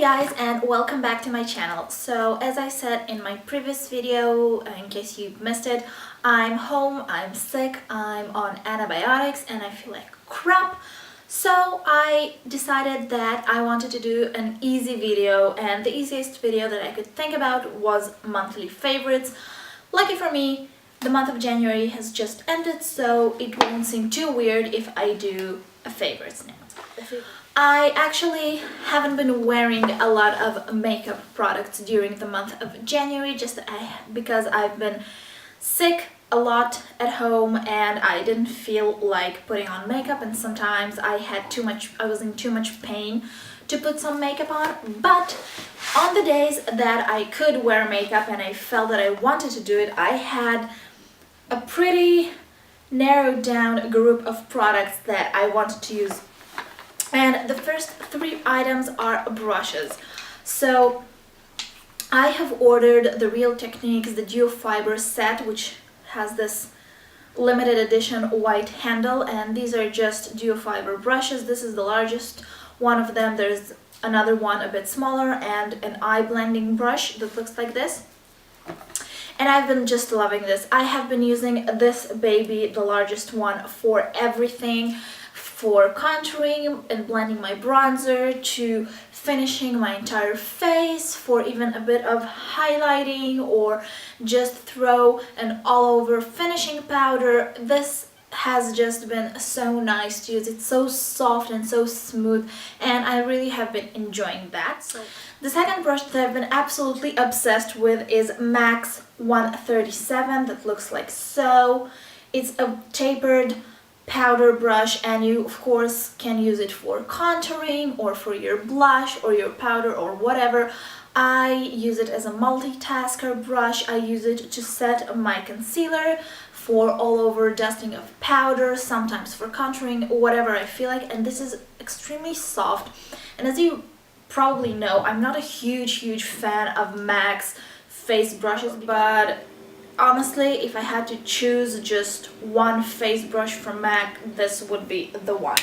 Hey guys, and welcome back to my channel. So as I said in my previous video, in case you missed it, I'm home, I'm sick, I'm on antibiotics and I feel like crap. So I decided that I wanted to do an easy video, and the easiest video that I could think about was monthly favorites. Lucky for me, the month of January has just ended, so it won't seem too weird if I do a favorites now. I actually haven't been wearing a lot of makeup products during the month of January because I've been sick a lot at home and I didn't feel like putting on makeup, and sometimes I was in too much pain to put some makeup on. But on the days that I could wear makeup and I felt that I wanted to do it, I had a pretty narrowed down group of products that I wanted to use. And the first three items are brushes. So I have ordered the Real Techniques, the Duo Fiber set, which has this limited edition white handle, and these are just Duo Fiber brushes. This is the largest one of them. There's another one a bit smaller and an eye blending brush that looks like this. And I've been just loving this. I have been using this baby, the largest one, for everything. For contouring and blending my bronzer, to finishing my entire face, for even a bit of highlighting, or just throw an all-over finishing powder. This has just been so nice to use. It's so soft and so smooth, and I really have been enjoying that. So the second brush that I've been absolutely obsessed with is MAC's 137 that looks like so. It's a tapered powder brush, and you of course can use it for contouring or for your blush or your powder or whatever. I use it as a multitasker brush. I use it to set my concealer, for all over dusting of powder, sometimes for contouring, whatever I feel like. And this is extremely soft, and as you probably know, I'm not a huge fan of MAC's face brushes, but honestly, if I had to choose just one face brush from MAC, this would be the one.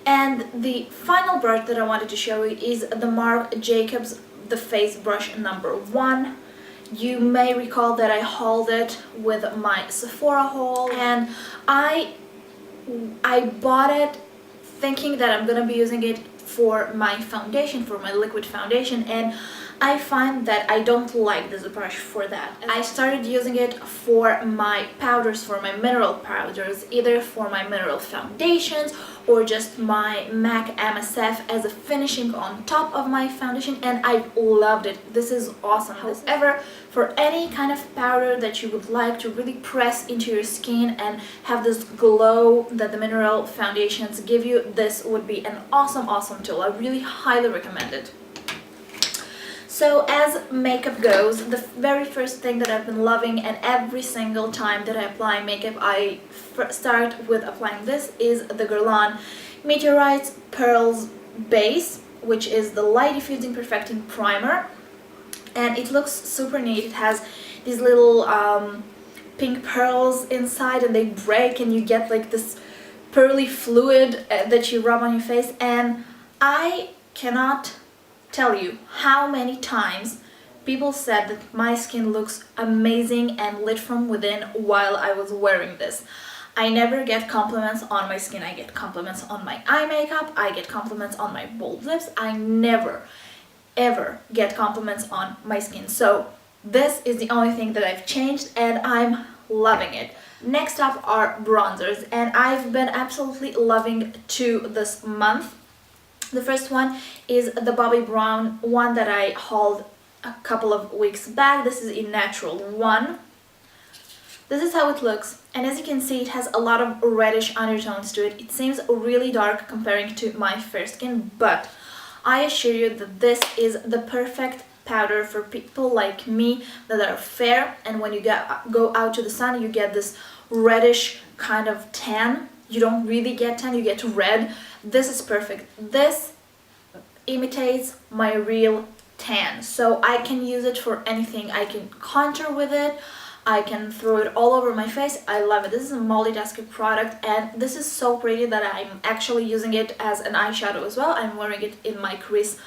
And the final brush that I wanted to show you is the Marc Jacobs The Face Brush number 1. You may recall that I hauled it with my Sephora haul, and I bought it thinking that I'm gonna be using it for my foundation, for my liquid foundation, and I find that I don't like this brush for that. I started using it for my powders, for my mineral powders, either for my mineral foundations or just my MAC MSF as a finishing on top of my foundation, and I loved it. This is awesome. However, for any kind of powder that you would like to really press into your skin and have this glow that the mineral foundations give you, this would be an awesome tool. I really highly recommend it. So as makeup goes, the very first thing that I've been loving, and every single time that I apply makeup I start with applying this, is the Guerlain Meteorites Pearls Base, which is the Light Diffusing Perfecting Primer. And it looks super neat. It has these little pink pearls inside, and they break and you get like this pearly fluid that you rub on your face. And I cannot tell you how many times people said that my skin looks amazing and lit from within while I was wearing this. I never get compliments on my skin. I get compliments on my eye makeup, I get compliments on my bold lips. I never ever get compliments on my skin. So this is the only thing that I've changed, and I'm loving it. Next up are bronzers, and I've been absolutely loving two this month. The first one is the Bobbi Brown one that I hauled a couple of weeks back. This is in Natural 1. This is how it looks, and as you can see, it has a lot of reddish undertones to it. It seems really dark comparing to my fair skin, but I assure you that this is the perfect powder for people like me that are fair, and when you go out to the sun, you get this reddish kind of tan. You don't really get tan, you get red. This is perfect. This imitates my real tan, so I can use it for anything. I can contour with it, I can throw it all over my face. I love it. This is a multitasking product, and this is so pretty that I'm actually using it as an eyeshadow as well. I'm wearing it in my crease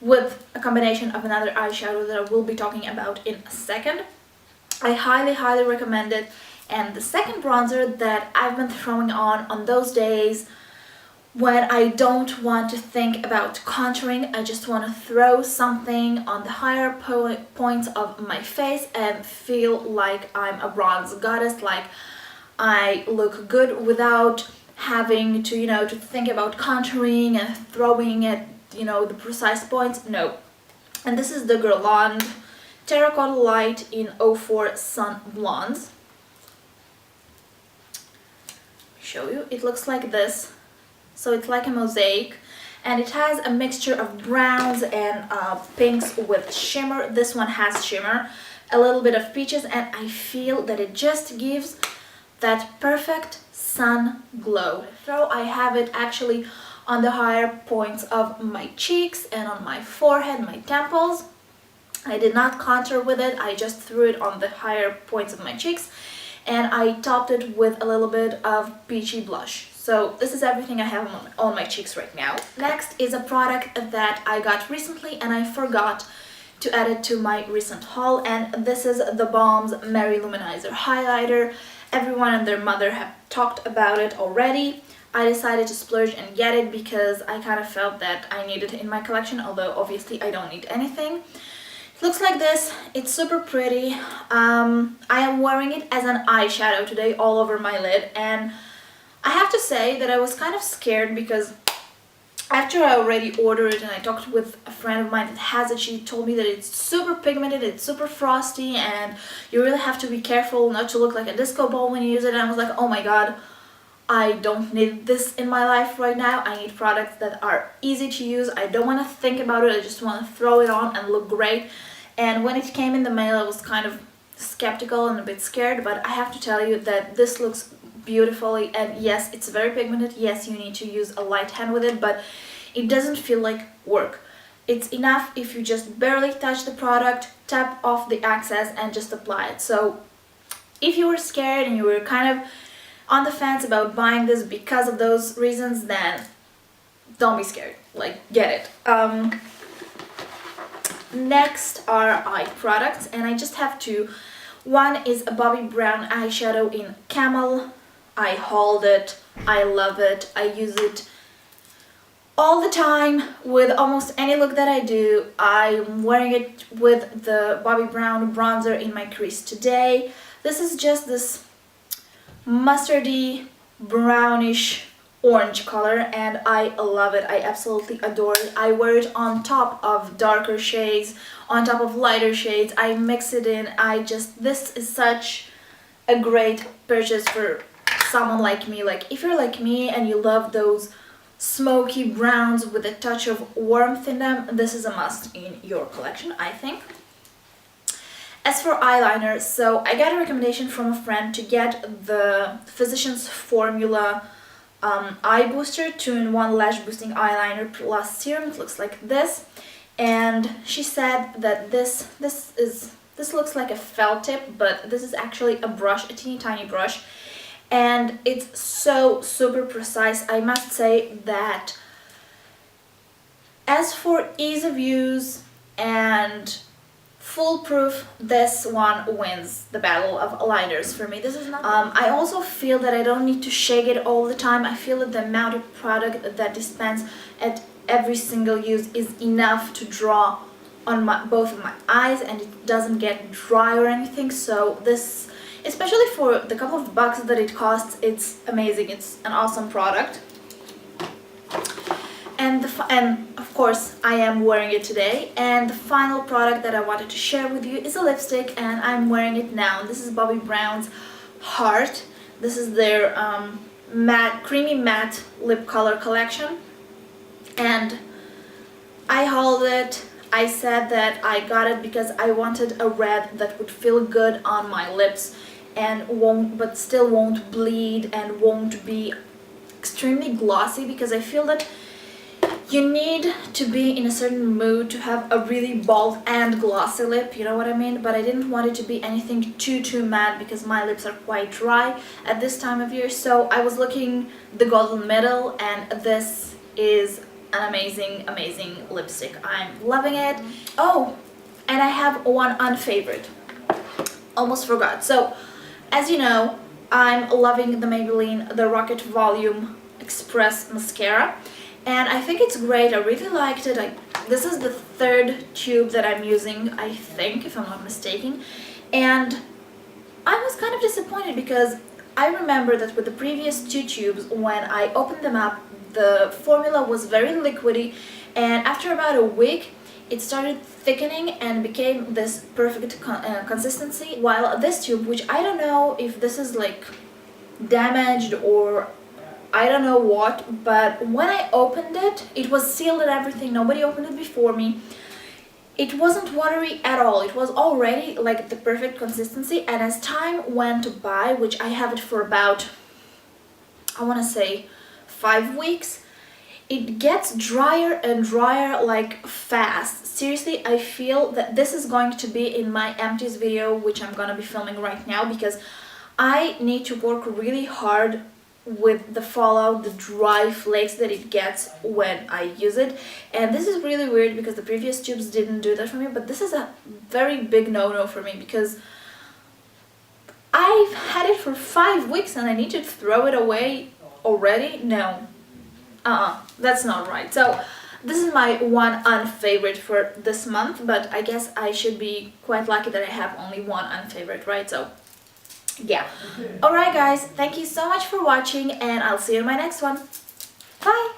with a combination of another eyeshadow that I will be talking about in a second. I highly recommend it. And the second bronzer that I've been throwing on those days when I don't want to think about contouring, I just want to throw something on the higher points of my face and feel like I'm a bronze goddess, like I look good without having to, to think about contouring and throwing at, the precise points. No. And this is the Guerlain Terracotta Light in 04 Sun Blondes. Show you. It looks like this. So it's like a mosaic, and it has a mixture of browns and pinks with shimmer. This one has shimmer, a little bit of peaches, and I feel that it just gives that perfect sun glow. So I have it actually on the higher points of my cheeks and on my forehead, my temples. I did not contour with it, I just threw it on the higher points of my cheeks, and I topped it with a little bit of peachy blush. So this is everything I have on my cheeks right now. Next is a product that I got recently and I forgot to add it to my recent haul, and this is the Balm's Merry Luminizer Highlighter. Everyone and their mother have talked about it already. I decided to splurge and get it because I kind of felt that I needed it in my collection, although obviously I don't need anything. It looks like this. It's super pretty. I am wearing it as an eyeshadow today all over my lid, and I have to say that I was kind of scared because after I already ordered it and I talked with a friend of mine that has it, she told me that it's super pigmented, it's super frosty, and you really have to be careful not to look like a disco ball when you use it. And I was like, oh my god, I don't need this in my life right now. I need products that are easy to use. I don't want to think about it, I just want to throw it on and look great. And when it came in the mail, I was kind of skeptical and a bit scared, but I have to tell you that this looks beautifully, and yes, it's very pigmented. Yes, you need to use a light hand with it, but it doesn't feel like work. It's enough if you just barely touch the product, tap off the excess and just apply it. So if you were scared and you were kind of on the fence about buying this because of those reasons, then don't be scared, like, get it. Next are eye products, and I just have two. One is a Bobbi Brown eyeshadow in Camel. I hauled it, I love it, I use it all the time with almost any look that I do. I'm wearing it with the Bobbi Brown bronzer in my crease today. This is just this mustardy, brownish, orange color, and I love it. I absolutely adore it. I wear it on top of darker shades, on top of lighter shades. I mix it in. This is such a great purchase for someone like me. Like, if you're like me and you love those smoky browns with a touch of warmth in them, this is a must in your collection, I think. As for eyeliner, so I got a recommendation from a friend to get the Physicians Formula Eye Booster 2-in-1 Lash Boosting Eyeliner Plus Serum. It looks like this, and she said that this looks like a felt tip, but this is actually a brush, a teeny tiny brush, and it's so super precise. I must say that as for ease of use and foolproof, this one wins the battle of aligners for me. This is not. I also feel that I don't need to shake it all the time. I feel that the amount of product that dispense at every single use is enough to draw on both of my eyes, and it doesn't get dry or anything. So this, especially for the couple of bucks that it costs, it's amazing. It's an awesome product. And of course I am wearing it today. And the final product that I wanted to share with you is a lipstick, and I'm wearing it now. This is Bobbi Brown's Heart. This is their creamy matte lip color collection, and I hauled it. I said that I got it because I wanted a red that would feel good on my lips and but still won't bleed and won't be extremely glossy, because I feel that you need to be in a certain mood to have a really bold and glossy lip, you know what I mean? But I didn't want it to be anything too matte because my lips are quite dry at this time of year. So I was looking the golden middle, and this is an amazing lipstick. I'm loving it. Oh, and I have one unfavorite. Almost forgot. So, as you know, I'm loving the Maybelline The Rocket Volume Express Mascara. And I think it's great. I really liked it. This is the third tube that I'm using, I think, if I'm not mistaken. And I was kind of disappointed because I remember that with the previous two tubes, when I opened them up, the formula was very liquidy, and after about a week, it started thickening and became this perfect consistency. While this tube, which I don't know if this is like damaged or I don't know what, but when I opened it, it was sealed and everything. Nobody opened it before me. It wasn't watery at all. It was already like the perfect consistency, and as time went by, which I have it for about, I want to say 5 weeks, it gets drier and drier like fast. Seriously, I feel that this is going to be in my empties video, which I'm gonna be filming right now, because I need to work really hard with the fallout, the dry flakes that it gets when I use it. And this is really weird because the previous tubes didn't do that for me, but this is a very big no-no for me because I've had it for 5 weeks and I need to throw it away already? No. That's not right. So this is my one unfavorite for this month, but I guess I should be quite lucky that I have only one unfavorite, right? So yeah. Alright guys, thank you so much for watching, and I'll see you in my next one. Bye!